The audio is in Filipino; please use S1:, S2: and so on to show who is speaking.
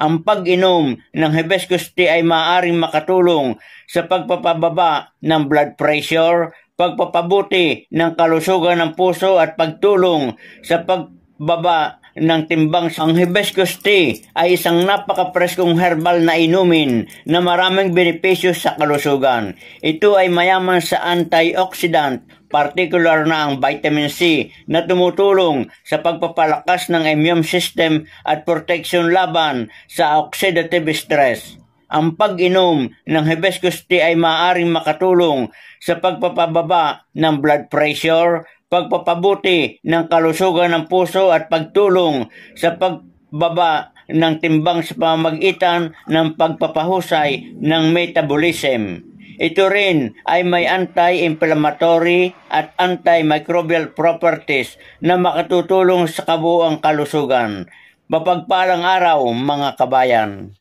S1: Ang pag-inom ng hibiscus tea ay maaaring makatulong sa pagpapababa ng blood pressure, pagpapabuti ng kalusugan ng puso at pagtulong sa pagbaba ng timbang. Ang hibiscus tea ay isang napaka-preskong herbal na inumin na maraming benepisyo sa kalusugan. Ito ay mayaman sa antioxidant, particular na ang vitamin C na tumutulong sa pagpapalakas ng immune system at protection laban sa oxidative stress. Ang pag-inom ng hibiscus tea ay maaaring makatulong sa pagpapababa ng blood pressure, pagpapabuti ng kalusugan ng puso at pagtulong sa pagbaba ng timbang sa pamamagitan ng pagpapahusay ng metabolism. Ito rin ay may anti-inflammatory at antimicrobial properties na makatutulong sa kabuuang kalusugan. Mapagpalang araw mga kabayan!